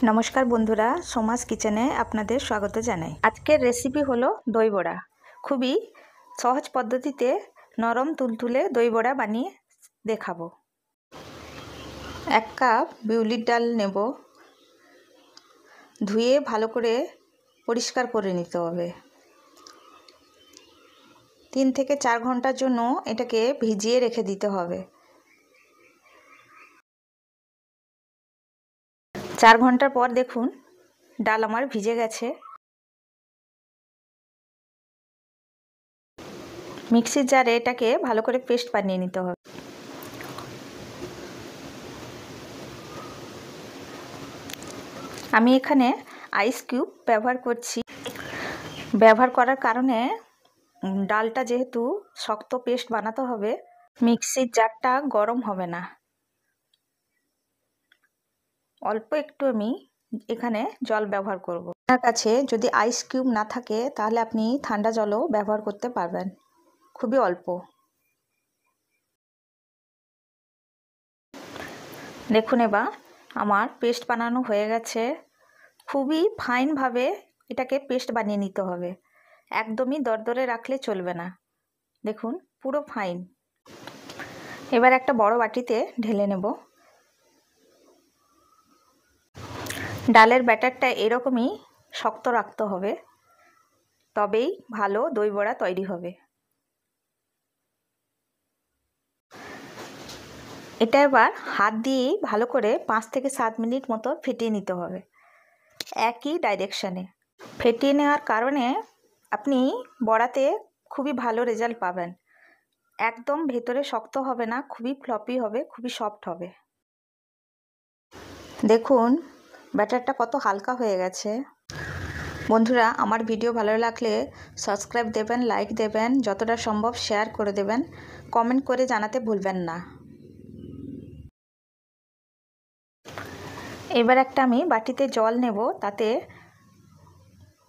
নমস্কার বন্ধুরা, সোমাস কিচেনে আপনাদের স্বাগত জানাই। আজকের রেসিপি হলো দই বড়া। খুবই সহজ পদ্ধতিতে নরম তুলতুলে দই বড়া বানিয়ে দেখাবো। 1 কাপ বিউলির ডাল নেব। ধুয়ে ভালো করে পরিষ্কার করে নিতে হবে। 3 থেকে 4 ঘন্টার জন্য এটাকে ভিজিয়ে রেখে দিতে হবে। 4 ঘন্টার পর দেখুন ডাল আমার ভিজে গেছে। মিক্সির জারে এটাকে ভালো করে পেস্ট বানিয়ে নিতে হবে। আমি এখানে আইস কিউব ব্যবহার করছি। ব্যবহার করার কারণে ডালটা যেহেতু শক্ত পেস্ট বানাতে হবে, মিক্সির জারটা গরম হবে না। অল্প একটু আমি এখানে জল ব্যবহার করব। আপনার কাছে যদি আইস কিউব না থাকে তাহলে আপনি ঠান্ডা জলও ব্যবহার করতে পারবেন, খুবই অল্প। দেখুন এবার আমার পেস্ট বানানো হয়ে গেছে। খুবই ফাইনভাবে এটাকে পেস্ট বানিয়ে নিতে হবে, একদমই দরদরে রাখলে চলবে না। দেখুন পুরো ফাইন। এবার একটা বড় বাটিতে ঢেলে নেব। ডালের ব্যাটারটা এরকমই শক্ত রাখতে হবে, তবেই ভালো দই বড়া তৈরি হবে। এটা এবার হাত দিয়েই ভালো করে 5 থেকে 7 মিনিট মতো ফেটিয়ে নিতে হবে একই ডাইরেকশানে। ফেটিয়ে নেওয়ার কারণে আপনি বড়াতে খুবই ভালো রেজাল্ট পাবেন। একদম ভেতরে শক্ত হবে না, খুবই ফ্লপি হবে, খুবই সফট হবে। দেখুন ব্যাটারটা কত হালকা হয়ে গেছে। বন্ধুরা, আমার ভিডিও ভালো লাগলে সাবস্ক্রাইব দেবেন, লাইক দেবেন, যতটা সম্ভব শেয়ার করে দেবেন, কমেন্ট করে জানাতে ভুলবেন না। এবার একটা আমি বাটিতে জল নেব, তাতে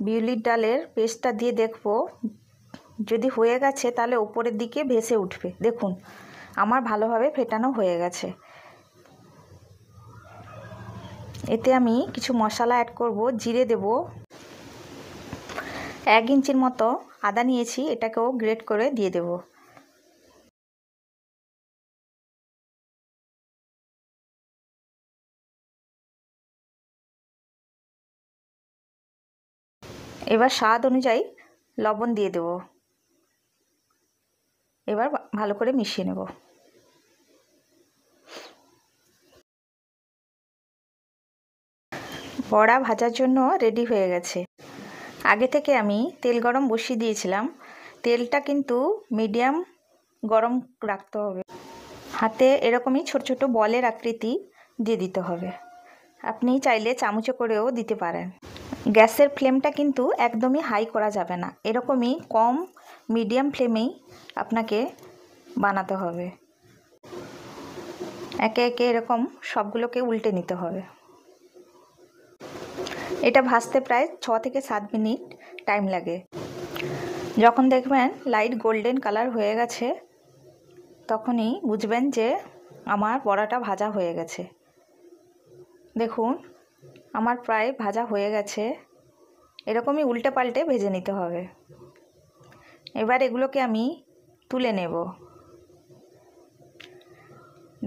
বিউলির ডালের পেস্টটা দিয়ে দেখব, যদি হয়ে গেছে তাহলে উপরের দিকে ভেসে উঠবে। দেখুন আমার ভালোভাবে ফেটানো হয়ে গেছে। এতে আমি কিছু মশলা অ্যাড করব। জিরে দেব, 1 ইঞ্চির মতো আদা নিয়েছি, এটাকেও গ্রেট করে দিয়ে দেব। এবার স্বাদ অনুযায়ী লবণ দিয়ে দেব। এবার ভালো করে মিশিয়ে নেব। বড়া ভাজার জন্য রেডি হয়ে গেছে। আগে থেকে আমি তেল গরম বসিয়ে দিয়েছিলাম। তেলটা কিন্তু মিডিয়াম গরম রাখতে হবে। হাতে এরকমই ছোট ছোট বলের আকৃতি দিয়ে দিতে হবে। আপনি চাইলে চামচে করেও দিতে পারেন। গ্যাসের ফ্লেমটা কিন্তু একদমই হাই করা যাবে না, এরকমই কম মিডিয়াম ফ্লেমেই আপনাকে বানাতে হবে। একে একে এরকম সবগুলোকে উল্টে নিতে হবে। এটা ভাজতে প্রায় 6 থেকে 7 মিনিট টাইম লাগে। যখন দেখবেন লাইট গোল্ডেন কালার হয়ে গেছে, তখনই বুঝবেন যে আমার বড়াটা ভাজা হয়ে গেছে। দেখুন আমার প্রায় ভাজা হয়ে গেছে। এরকমই উল্টে পাল্টে ভেজে নিতে হবে। এবার এগুলোকে আমি তুলে নেব।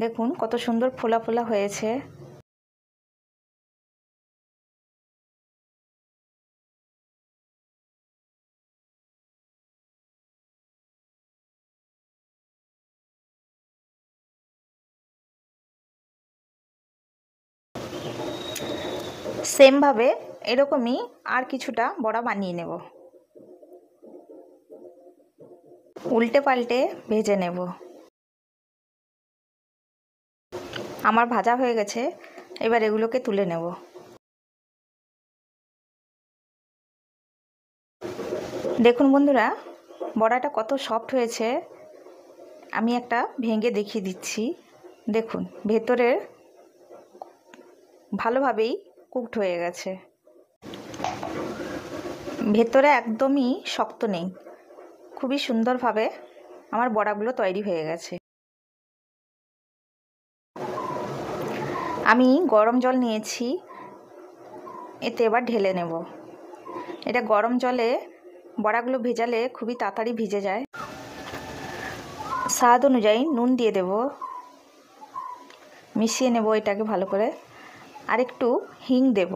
দেখুন কত সুন্দর ফোলা ফোলা হয়েছে। সেমভাবে এরকমই আর কিছুটা বড়া বানিয়ে নেব। উল্টে পাল্টে ভেজে নেব। আমার ভাজা হয়ে গেছে, এবার এগুলোকে তুলে নেব। দেখুন বন্ধুরা বড়াটা কত সফট হয়েছে। আমি একটা ভেঙে দেখিয়ে দিচ্ছি। দেখুন ভেতরে ভালোভাবেই কুকড হয়ে গেছে, ভেতরে একদমই শক্ত নেই। খুবই সুন্দরভাবে আমার বড়াগুলো তৈরি হয়ে গেছে। আমি গরম জল নিয়েছি, এতে এবার ঢেলে নেব। এটা গরম জলে বড়াগুলো ভেজালে খুবই তাড়াতাড়ি ভিজে যায়। স্বাদ অনুযায়ী নুন দিয়ে দেব, মিশিয়ে নেব এটাকে ভালো করে। আর একটু হিং দেব,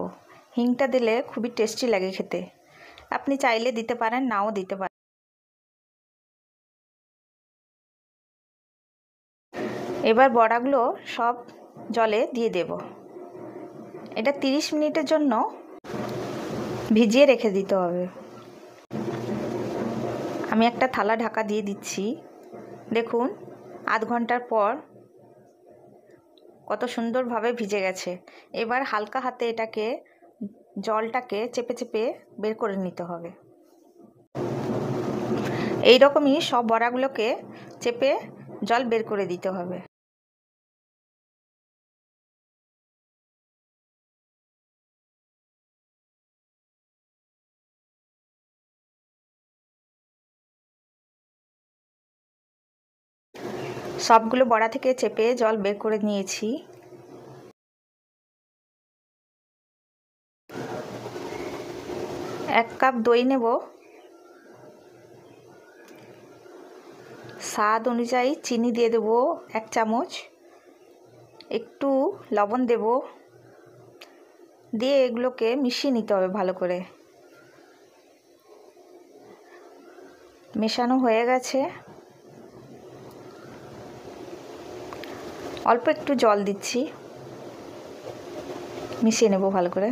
হিংটা দিলে খুবই টেস্টি লাগে খেতে। আপনি চাইলে দিতে পারেন, নাও দিতে পারেন। এবার বড়াগুলো সব জলে দিয়ে দেব। এটা 30 মিনিটের জন্য ভিজিয়ে রেখে দিতে হবে। আমি একটা থালা ঢাকা দিয়ে দিচ্ছি। দেখুন আধ ঘন্টার পর কত সুন্দরভাবে ভিজে গেছে। এবার হালকা হাতে এটাকে জলটাকে চেপে চেপে বের করে নিতে হবে। এই রকমই সব বড়াগুলোকে চেপে জল বের করে দিতে হবে। সবগুলো বড়া থেকে চেপে জল বের করে নিয়েছি। এক কাপ দই নেব, স্বাদ অনুযায়ী চিনি দিয়ে দেব 1 চামচ, একটু লবণ দেব, দিয়ে এগুলোকে মিশিয়ে নিতে হবে ভালো করে। মেশানো হয়ে গেছে। অল্প একটু জল দিচ্ছি, মিশিয়ে নেব ভালো করে।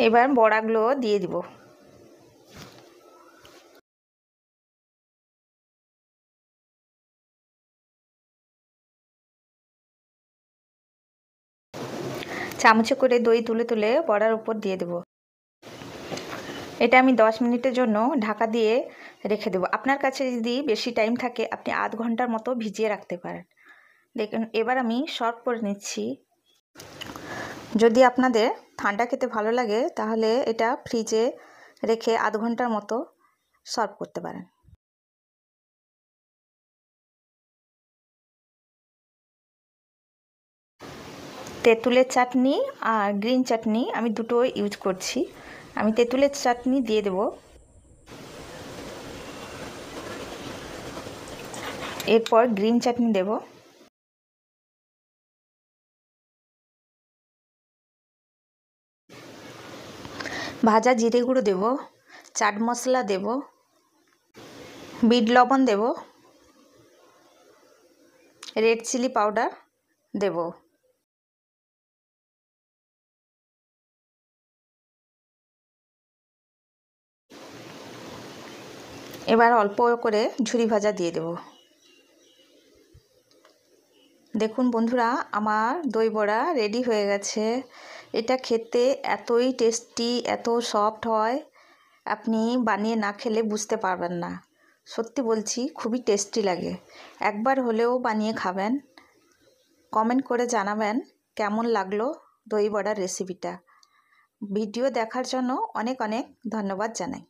এবার বড়াগুলো দিয়ে দিব। চামচে করে দই তুলে তুলে বড়ার উপর দিয়ে দেব। এটা আমি 10 মিনিটের জন্য ঢাকা দিয়ে রেখে দেব। আপনার কাছে যদি বেশি টাইম থাকে আপনি আধ ঘন্টার মতো ভিজিয়ে রাখতে পারেন। দেখুন এবার আমি সার্ভ করে নিচ্ছি। যদি আপনাদের ঠান্ডা খেতে ভালো লাগে তাহলে এটা ফ্রিজে রেখে আধ ঘন্টার মতো সার্ভ করতে পারেন। তেঁতুলের চাটনি আর গ্রিন চাটনি আমি দুটো ইউজ করছি। আমি তেঁতুলের চাটনি দিয়ে দেব। এরপর গ্রিন চাটনি দেব। ভাজা জিরে গুঁড়ো দেব, চাট মশলা দেব, বিট লবণ দেব, রেড চিলি পাউডার দেব। এবার অল্প করে ঝুরি ভাজা দিয়ে দেব। দেখুন বন্ধুরা আমার দই বড়া রেডি হয়ে গেছে। এটা খেতে এতই টেস্টি, এত সফট হয়, আপনি বানিয়ে না খেলে বুঝতে পারবেন না। সত্যি বলছি খুবই টেস্টি লাগে। একবার হলেও বানিয়ে খাবেন। কমেন্ট করে জানাবেন কেমন লাগলো দই বড়ার রেসিপিটা। ভিডিও দেখার জন্য অনেক অনেক ধন্যবাদ জানাই।